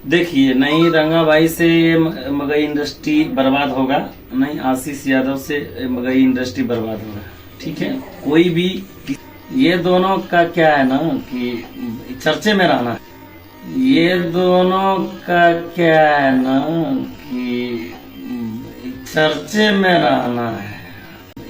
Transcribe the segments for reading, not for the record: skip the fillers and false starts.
देखिए, नहीं रंगाबाई से मगई इंडस्ट्री बर्बाद होगा, नहीं आशीष यादव से मगई इंडस्ट्री बर्बाद होगा। ठीक है, कोई भी ये दोनों का क्या है ना कि चर्चे में रहना है। ये दोनों का क्या है ना कि चर्चे में रहना है,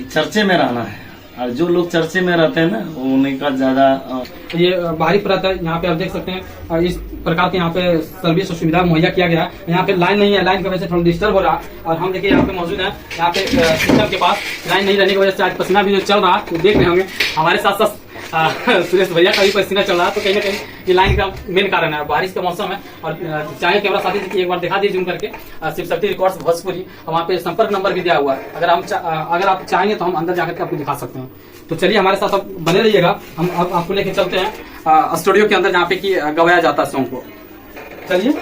चर्चे में रहना है। और जो लोग चर्चे में रहते हैं ना उन्हीं का ज्यादा ये बाहरी परत है। यहाँ पे आप देख सकते हैं इस प्रकार के यहाँ पे सर्विस और सुविधा मुहैया किया गया है। यहाँ पे लाइन नहीं है, लाइन की वजह से थोड़ा डिस्टर्ब हो रहा है। और हम देखिए यहाँ पे मौजूद है, यहाँ पे सिस्टम के पास लाइन नहीं रहने की वजह से आज पसीना भी जो चल रहा है तो देख रहे होंगे। हमारे साथ साथ सुरेश भैया का भी पसीना चल रहा है, तो कहीं ना कहीं ये लाइन का मेन कारण है। बारिश का मौसम है और चाहे कैमरा साथी से एक बार दिखा दीजिए जूम करके शिव शक्ति रिकॉर्ड्स भोजपुरी, वहाँ पे संपर्क नंबर भी दिया हुआ है। अगर आप चाहेंगे तो हम अंदर जाकर के आपको दिखा सकते हैं। तो चलिए हमारे साथ आप बने रहिएगा, हम अब आपको लेके चलते हैं स्टूडियो के अंदर जहाँ पे कि गवाया जाता है सॉन्ग को। चलिए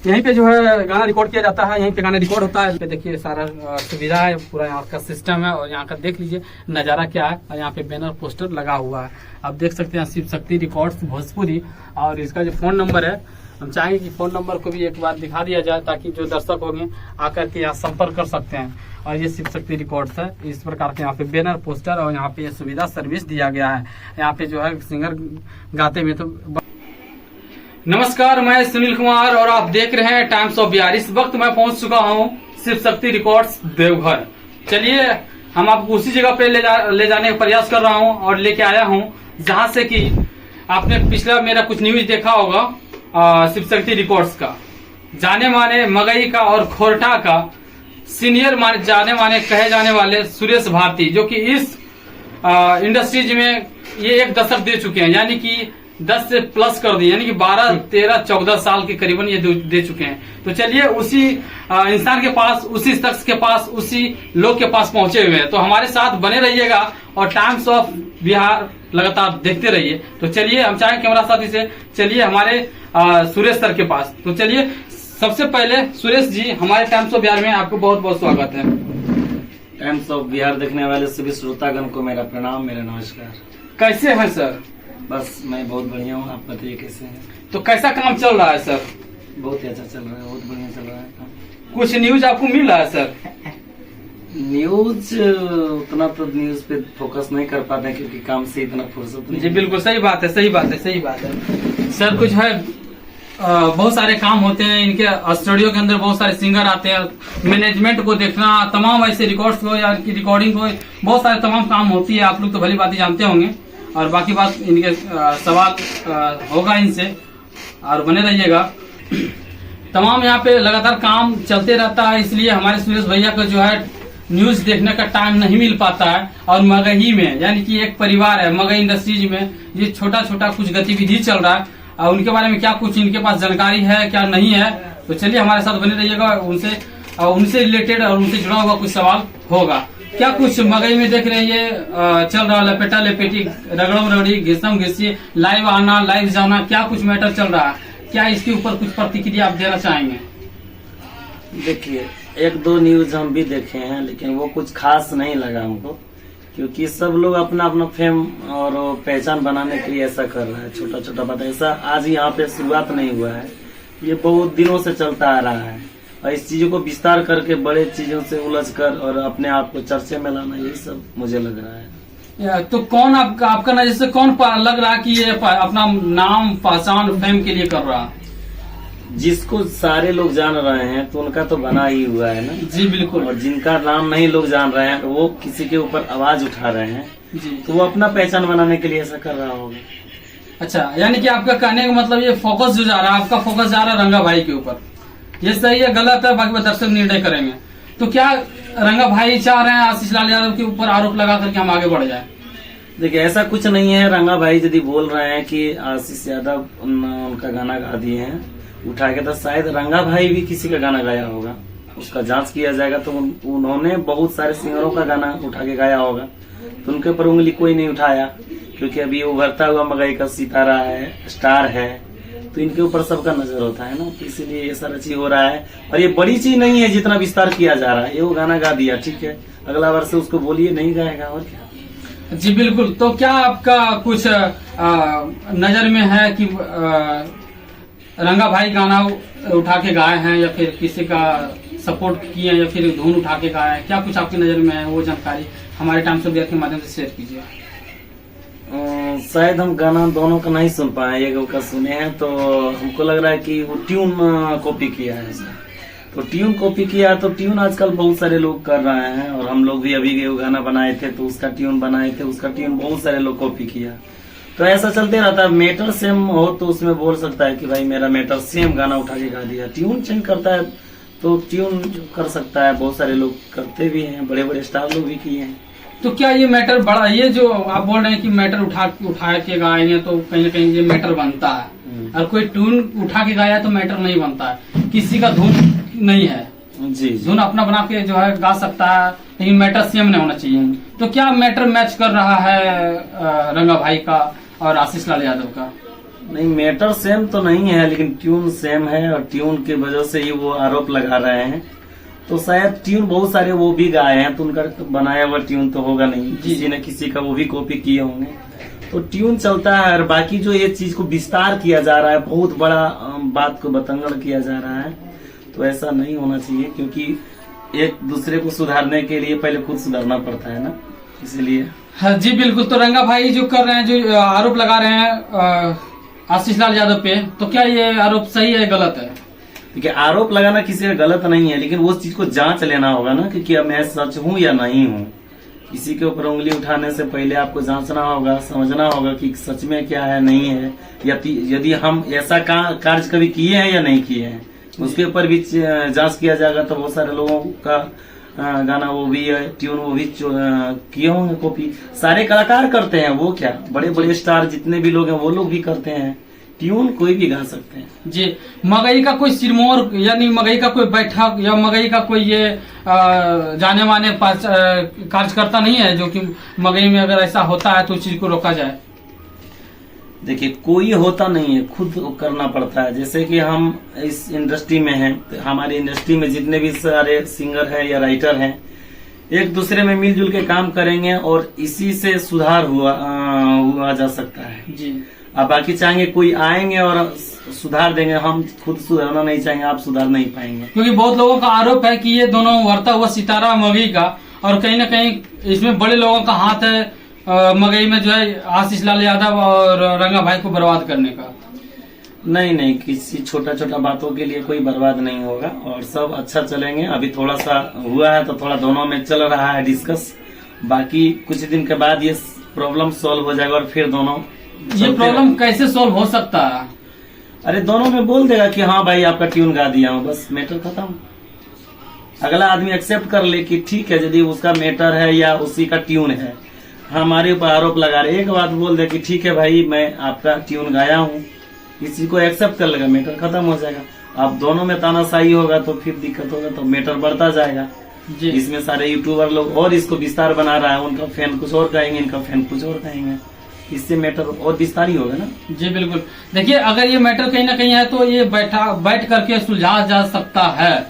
यहीं पे जो है गाना रिकॉर्ड किया जाता है, यहीं पे गाना रिकॉर्ड होता है। देखिए सारा सुविधा है, पूरा यहाँ का सिस्टम है और यहाँ का देख लीजिए नज़ारा क्या है। और यहाँ पे बैनर पोस्टर लगा हुआ है, आप देख सकते हैं शिव शक्ति रिकॉर्ड्स भोजपुरी। और इसका जो फोन नंबर है, हम चाहेंगे कि फोन नंबर को भी एक बार दिखा दिया जाए ताकि जो दर्शक होंगे आकर के यहाँ संपर्क कर सकते हैं। और ये शिव शक्ति रिकॉर्ड्स है, इस प्रकार के यहाँ पे बैनर पोस्टर और यहाँ पे ये सुविधा सर्विस दिया गया है। यहाँ पे जो है सिंगर गाते में तो नमस्कार, मैं सुनील कुमार और आप देख रहे हैं टाइम्स ऑफ बिहार। इस वक्त मैं पहुंच चुका हूं शिव शक्ति रिकॉर्ड्स देवघर। चलिए हम आपको उसी जगह पे ले जाने का प्रयास कर रहा हूं और लेके आया हूं जहां से कि आपने पिछला मेरा कुछ न्यूज देखा होगा शिव शक्ति रिकॉर्ड्स का। जाने माने मगई का और खोरठा का सीनियर जाने माने कहे जाने वाले सुरेश भारती, जो कि इस इंडस्ट्रीज में ये एक दशक दे चुके हैं, यानी कि 10 से प्लस कर दिए, यानी कि 12, 13, 14 साल के करीबन ये दे चुके हैं। तो चलिए उसी इंसान के पास, उसी शख्स के पास, उसी लोग के पास पहुंचे हुए हैं। तो हमारे साथ बने रहिएगा और टाइम्स ऑफ बिहार लगातार देखते रहिए। तो चलिए हम चाहें कैमरा साथी से चलिए हमारे सुरेश सर के पास। तो चलिए सबसे पहले सुरेश जी, हमारे टाइम्स ऑफ बिहार में आपको बहुत बहुत स्वागत है। टाइम्स ऑफ बिहार देखने वाले सभी श्रोतागण को मेरा प्रणाम, मेरा नमस्कार। कैसे हैं सर? बस मैं बहुत बढ़िया हूँ, आप बताइए कैसे हैं? तो कैसा काम चल रहा है सर? बहुत ही अच्छा चल रहा है, बहुत बढ़िया चल रहा है काम। कुछ न्यूज आपको मिल रहा है सर? न्यूज उतना तो न्यूज पे फोकस नहीं कर पाते क्योंकि काम से इतना फुर्सत नहीं। जी बिल्कुल सही बात है, सही बात है, सही बात है सर। कुछ है बहुत सारे काम होते हैं इनके स्टूडियो के अंदर, बहुत सारे सिंगर आते हैं, मैनेजमेंट को देखना, तमाम ऐसे रिकॉर्ड्स को या रिकॉर्डिंग को, बहुत सारे तमाम काम होती है। आप लोग तो भली बात जानते होंगे। और बाकी बात इनके सवाल होगा इनसे और बने रहिएगा। तमाम यहाँ पे लगातार काम चलते रहता है, इसलिए हमारे सुरेश भैया को जो है न्यूज देखने का टाइम नहीं मिल पाता है। और मगही में यानी कि एक परिवार है मगही इंडस्ट्रीज में, ये छोटा छोटा कुछ गतिविधि चल रहा है और उनके बारे में क्या कुछ इनके पास जानकारी है क्या नहीं है। तो चलिए हमारे साथ बने रहिएगा, उनसे रिलेटेड और उनसे जुड़ा हुआ कुछ सवाल होगा। क्या कुछ मगई में देख रहे हैं ये चल रहा है, लपेटा लेपेटी, रगड़म रगड़ी, घिसम घिसी, लाइव आना लाइव जाना, क्या कुछ मैटर चल रहा है? क्या इसके ऊपर कुछ प्रतिक्रिया आप देना चाहेंगे? देखिए, एक दो न्यूज हम भी देखे हैं लेकिन वो कुछ खास नहीं लगा हमको, क्योंकि सब लोग अपना अपना फेम और पहचान बनाने के लिए ऐसा कर रहा है। छोटा छोटा बात ऐसा आज यहाँ पे शुरुआत नहीं हुआ है, ये बहुत दिनों से चलता आ रहा है। और इस चीजों को विस्तार करके बड़े चीजों से उलझ कर और अपने आप को चर्चे में लाना, यही सब मुझे लग रहा है। तो कौन आपका नजर से कौन लग रहा है कि ये अपना नाम पहचान फेम के लिए कर रहा है? जिसको सारे लोग जान रहे हैं तो उनका तो बना ही हुआ है ना। जी बिल्कुल। और जिनका नाम नहीं लोग जान रहे हैं वो किसी के ऊपर आवाज उठा रहे हैं जी, तो वो अपना पहचान बनाने के लिए ऐसा कर रहा होगा। अच्छा, यानी कि आपका कहने का मतलब ये फोकस जो जा रहा है, आपका फोकस जा रहा है रंगा भाई के ऊपर। ये सही है गलत है बाकी दर्शक निर्णय करेंगे। तो क्या रंगा भाई चाह रहे हैं आशीष लाल यादव के ऊपर आरोप लगा करके हम आगे बढ़ जाए? देखिए, ऐसा कुछ नहीं है। रंगा भाई यदि बोल रहे हैं कि आशीष यादव उनका गाना गा दिए हैं उठा के, तो शायद रंगा भाई भी किसी का गाना गाया होगा, उसका जांच किया जाएगा। तो उन्होंने बहुत सारे सिंगरों का गाना उठा के गाया होगा, तो उनके ऊपर उंगली कोई नहीं उठाया, क्योंकि अभी उभरता हुआ मगई का सितारा है, स्टार है, तो इनके ऊपर सबका नजर होता है ना, तो इसीलिए ये सारा चीज हो रहा है। और ये बड़ी चीज नहीं है जितना विस्तार किया जा रहा है। ये वो गाना गा दिया, ठीक है, अगला वर्ष उसको बोलिए नहीं गाएगा और क्या। जी बिल्कुल। तो क्या आपका कुछ नजर में है कि रंगा भाई गाना उठा के गाए हैं या फिर किसी का सपोर्ट किए या फिर धुन उठा के गाए हैं, क्या कुछ आपकी नजर में है वो जानकारी हमारे टाइम्स ऑफ इंडिया के माध्यम से शेयर कीजिए। शायद हम गाना दोनों का नहीं सुन पाए, एक का सुने हैं तो हमको लग रहा है कि वो ट्यून कॉपी किया है उसका। तो ट्यून कॉपी किया तो ट्यून आजकल बहुत सारे लोग कर रहे हैं, और हम लोग भी अभी वो गाना बनाए थे तो उसका ट्यून बनाए थे, उसका ट्यून बहुत सारे लोग कॉपी किया। तो ऐसा चलते रहता है। मैटर सेम हो तो उसमें बोल सकता है कि भाई मेरा मैटर सेम गाना उठा के गा दिया। ट्यून चेंज करता है तो ट्यून कर सकता है, बहुत सारे लोग करते भी हैं, बड़े बड़े स्टार लोग भी किए हैं। तो क्या ये मैटर बड़ा, ये जो आप बोल रहे हैं कि मैटर उठा के गाएंगे तो कहीं ना कहीं ये मैटर बनता है, और कोई ट्यून उठा के गाया तो मैटर नहीं बनता है, किसी का धुन नहीं है जी धुन अपना बना के जो है गा सकता है, लेकिन मैटर सेम नहीं होना चाहिए। तो क्या मैटर मैच कर रहा है रंगा भाई का और आशीष लाल यादव का? नहीं, मैटर सेम तो नहीं है, लेकिन ट्यून सेम है, और ट्यून की वजह से ही वो आरोप लगा रहे हैं। तो शायद ट्यून बहुत सारे वो भी गाए हैं तो उनका बनाया हुआ ट्यून तो होगा नहीं, किसी न किसी का वो भी कॉपी किए होंगे। तो ट्यून चलता है, और बाकी जो ये चीज को विस्तार किया जा रहा है, बहुत बड़ा बात को बतंगड़ किया जा रहा है, तो ऐसा नहीं होना चाहिए, क्योंकि एक दूसरे को सुधारने के लिए पहले खुद सुधारना पड़ता है ना, इसलिए। हाँ जी बिल्कुल। तो रंगा भाई जो कर रहे हैं, जो आरोप लगा रहे हैं आशीष लाल यादव पे, तो क्या ये आरोप सही है गलत है? देखिए, आरोप लगाना किसी का गलत नहीं है, लेकिन वो चीज को जांच लेना होगा ना कि क्या मैं सच हूँ या नहीं हूँ। किसी के ऊपर उंगली उठाने से पहले आपको जांचना होगा, समझना होगा कि सच में क्या है नहीं है, या यदि हम ऐसा कार्य कभी किए हैं या नहीं किए हैं, उसके ऊपर भी जांच किया जाएगा। तो बहुत सारे लोगों का गाना वो भी है, ट्यून वो भी किए होंगे कॉपी। सारे कलाकार करते हैं, वो क्या बड़े बड़े स्टार जितने भी लोग हैं वो लोग भी करते हैं, ट्यून कोई भी गा सकते हैं। जी, मगई का कोई सिरमौर यानी मगई का कोई बैठक या मगई का कोई ये जाने माने कार्यकर्ता नहीं है जो कि मगई में अगर ऐसा होता है तो उस चीज को रोका जाए? देखिए, कोई होता नहीं है, खुद करना पड़ता है। जैसे कि हम इस इंडस्ट्री में हैं, तो हमारी इंडस्ट्री में जितने भी सारे सिंगर हैं या राइटर हैं, एक दूसरे में मिलजुल के काम करेंगे और इसी से सुधार हुआ जा सकता है जी। अब बाकी चाहेंगे कोई आएंगे और सुधार देंगे, हम खुद सुधारना नहीं चाहेंगे, आप सुधार नहीं पाएंगे। क्योंकि बहुत लोगों का आरोप है कि ये दोनों उभरता हुआ सितारा मगई का, और कहीं ना कहीं इसमें बड़े लोगों का हाथ है मगई में जो है आशीष लाल यादव और रंगा भाई को बर्बाद करने का। नहीं, किसी छोटा छोटा बातों के लिए कोई बर्बाद नहीं होगा, और सब अच्छा चलेंगे। अभी थोड़ा सा हुआ है तो थोड़ा दोनों में चल रहा है डिस्कस, बाकी कुछ दिन के बाद ये प्रॉब्लम सॉल्व हो जाएगा और फिर दोनों। ये प्रॉब्लम कैसे सॉल्व हो सकता है? अरे दोनों में बोल देगा कि हाँ भाई आपका ट्यून गा दिया हूँ, बस मैटर खत्म। अगला आदमी एक्सेप्ट कर ले कि ठीक है, यदि उसका मैटर है या उसी का ट्यून है, हमारे ऊपर आरोप लगा रहे, एक बात बोल दे कि ठीक है भाई मैं आपका ट्यून गाया हूँ, किसी को एक्सेप्ट कर लेगा, मैटर खत्म हो जाएगा। अब दोनों में तानाशाही होगा तो फिर दिक्कत होगा, तो मैटर बढ़ता जाएगा जी। इसमें सारे यूट्यूबर लोग और इसको विस्तार बना रहा है, उनका फैन कुछ और कहेंगे, इनका फैन कुछ और कहेंगे, इससे मैटर और विस्तार ही होगा ना। जी बिल्कुल। देखिए, अगर ये मैटर कहीं ना कहीं है तो ये बैठ करके सुलझाया जा सकता है,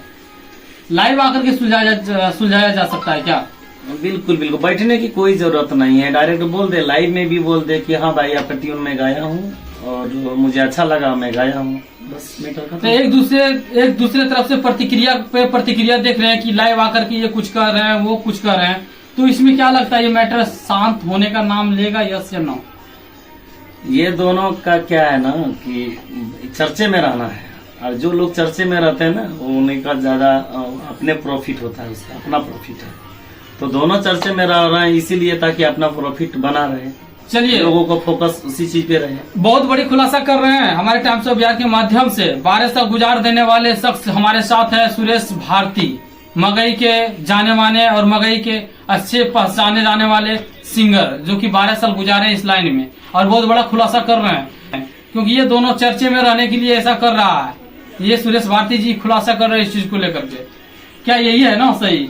लाइव आकर के सुलझाया जा सकता है क्या? बिल्कुल, बैठने की कोई जरूरत नहीं है, डायरेक्ट बोल दे, लाइव में भी बोल दे कि हाँ भाई आपका ट्यून में गाया हूँ और जो मुझे अच्छा लगा मैं गाया हूँ, बस मैटर खत्म। तो एक दूसरे तरफ से प्रतिक्रिया देख रहे हैं कि लाइव आकर के ये कुछ कर रहे हैं, वो कुछ कर रहे हैं, तो इसमें क्या लगता है ये मैटर शांत होने का नाम लेगा, यस या नो? ये दोनों का क्या है ना कि चर्चे में रहना है, और जो लोग चर्चे में रहते हैं ना उन्हीं का ज्यादा अपने प्रॉफिट होता है, उसका अपना प्रॉफिट है। तो दोनों चर्चे में रह रहे हैं इसीलिए ताकि अपना प्रॉफिट बना रहे, चलिए लोगों को फोकस उसी चीज पे रहे। बहुत बड़ी खुलासा कर रहे हैं हमारे टाइम्स ऑफ बिहार के माध्यम से। 12 साल गुजार देने वाले शख्स हमारे साथ है, सुरेश भारती, मगई के जाने माने और मगई के अच्छे पहचाने जाने वाले सिंगर, जो कि 12 साल गुजारे इस लाइन में, और बहुत बड़ा खुलासा कर रहे हैं क्योंकि ये दोनों चर्चे में रहने के लिए ऐसा कर रहा है। ये सुरेश भारती जी खुलासा कर रहे हैं इस चीज को लेकर के, क्या यही है ना सही?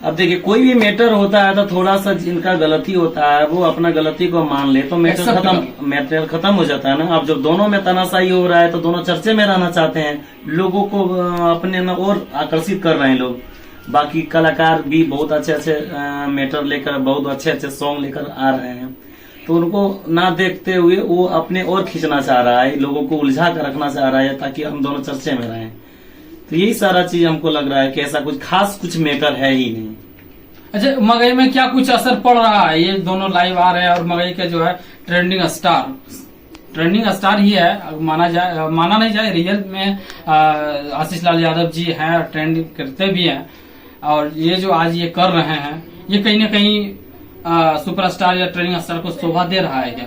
अब देखिए, कोई भी मैटर होता है तो थोड़ा सा जिनका गलती होता है वो अपना गलती को मान ले तो मैटर खत्म हो जाता है ना। अब जब दोनों में तानाशाही हो रहा है तो दोनों चर्चे में रहना चाहते हैं, लोगों को अपने न और आकर्षित कर रहे हैं लोग। बाकी कलाकार भी बहुत अच्छे अच्छे मैटर लेकर, बहुत अच्छे अच्छे सॉन्ग लेकर आ रहे हैं। तो उनको ना देखते हुए वो अपने और खींचना चाह रहा है, लोगों को उलझा कर रखना चाह रहा है ताकि हम दोनों चर्चे में रहें। तो यही सारा चीज हमको लग रहा है कि ऐसा कुछ खास कुछ मेकर है ही नहीं। अच्छा, मगई में क्या कुछ असर पड़ रहा है? ये दोनों लाइव आ रहे हैं और मगई का जो है ट्रेंडिंग स्टार ही है, माना नहीं जाए, रियल में आशीष लाल यादव जी हैं, ट्रेंडिंग करते भी हैं। और ये जो आज ये कर रहे हैं, ये कहीं ना कहीं सुपरस्टार या ट्रेंडिंग स्टार को शोभा दे रहा है क्या?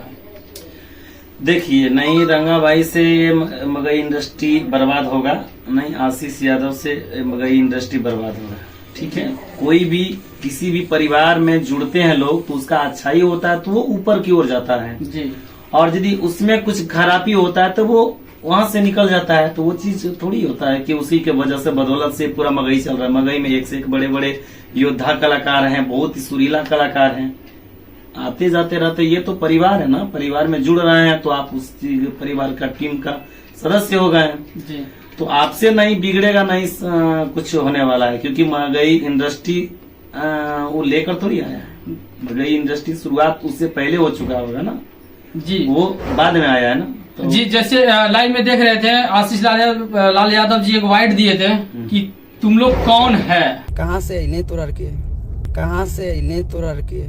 देखिए, नहीं रंगाबाई से मगई इंडस्ट्री बर्बाद होगा, नहीं आशीष यादव से मगई इंडस्ट्री बर्बाद होगा। ठीक है, कोई भी किसी भी परिवार में जुड़ते हैं लोग तो उसका अच्छाई होता है तो वो ऊपर की ओर जाता है जी, और यदि उसमें कुछ खराबी होता है तो वो वहां से निकल जाता है। तो वो चीज थोड़ी होता है कि उसी के वजह से बदौलत से पूरा मगई चल रहा है। मगई में एक से एक बड़े बड़े योद्धा कलाकार हैं, बहुत ही सुरीला कलाकार हैं, आते जाते रहते। ये तो परिवार है ना, परिवार में जुड़ रहे हैं तो आप उस परिवार का टीम का सदस्य हो गए जी। तो आपसे नहीं बिगड़ेगा, नहीं कुछ होने वाला है, क्योंकि मगई इंडस्ट्री वो लेकर थोड़ी आया है। मगई इंडस्ट्री शुरुआत उससे पहले हो चुका होगा ना जी, वो बाद में आया है ना। तो जी, जैसे लाइव में देख रहे थे आशीष लाल यादव जी एक वाइट दिए थे कि तुम लोग कौन है, कहाँ से इन्हें तुरर के, कहाँ से इन्हें तुरर के।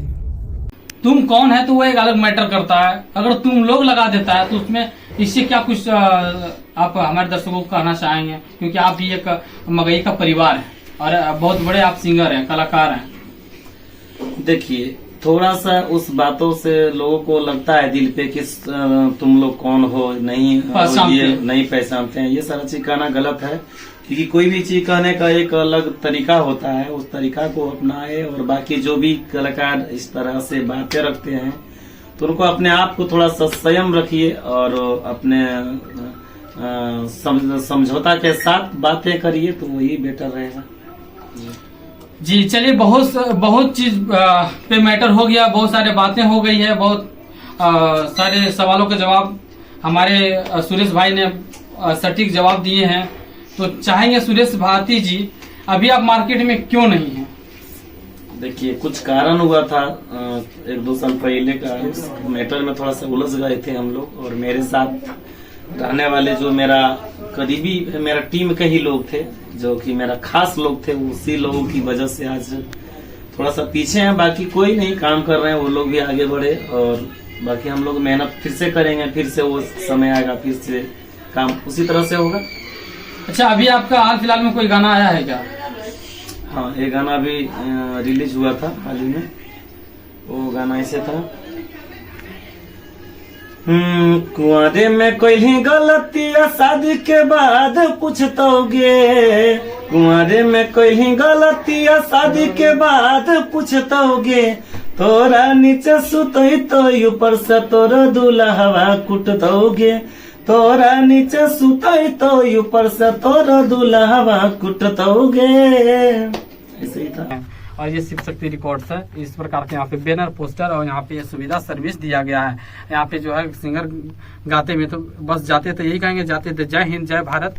तुम कौन है तो वो एक अलग मैटर करता है। अगर तुम लोग लगा देता है तो उसमें इससे क्या कुछ आप हमारे दर्शकों को कहना चाहेंगे? क्योंकि आप भी एक मगई का परिवार है और बहुत बड़े आप सिंगर हैं, कलाकार हैं। देखिए, थोड़ा सा उस बातों से लोगों को लगता है दिल पे कि तुम लोग कौन हो, नहीं ये नहीं पहचानते हैं। ये सारा चीज कहना गलत है, क्योंकि कोई भी चीज कहने का एक अलग तरीका होता है, उस तरीका को अपनाए। और बाकी जो भी कलाकार इस तरह से बातें रखते हैं तो उनको अपने आप को थोड़ा सा संयम रखिए और अपने समझौता के साथ बातें करिए तो वही बेटर रहेगा। जी, चलिए, बहुत चीज पे मैटर हो गया, बहुत सारे बातें हो गई है, बहुत सारे सवालों के जवाब हमारे सुरेश भाई ने सटीक जवाब दिए हैं। तो चाहेंगे सुरेश भारती जी, अभी आप मार्केट में क्यों नहीं हैं? देखिए, कुछ कारण हुआ था 1-2 साल पहले का, उस मैटर में थोड़ा सा उलझ गए थे हम लोग। और मेरे साथ रहने वाले जो मेरा करीबी मेरा टीम के ही लोग थे, जो कि मेरा खास लोग थे, उसी लोगों की वजह से आज थोड़ा सा पीछे हैं। बाकी कोई नहीं, काम कर रहे हैं, वो लोग भी आगे बढ़े और बाकी हम लोग मेहनत फिर से करेंगे, फिर से वो समय आएगा, फिर से काम उसी तरह से होगा। अच्छा, अभी आपका हाल फिलहाल में कोई गाना आया है क्या? हाँ, एक गाना भी रिलीज हुआ था हाल ही में। वो गाना ऐसे था, कुआरे में कोई गलतियां शादी के बाद पूछतोगे, कुआरे में कोई गलतियां शादी के बाद पूछतोगे, तोरा नीचे सुतई तो ऊपर से तोरा दूल्हा कुटतोगे, तोरा नीचे सुतई तो ऊपर से तोरा दूल्हा कुटतोगे। ऐसे ही था। और ये शिव शक्ति रिकॉर्ड्स है। इस प्रकार के यहाँ पे बैनर, पोस्टर और यहाँ पे सुविधा सर्विस दिया गया है। यहाँ पे जो है सिंगर गाते में तो बस जाते तो यही कहेंगे, जाते तो जय हिंद, जय भारत,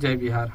जय बिहार।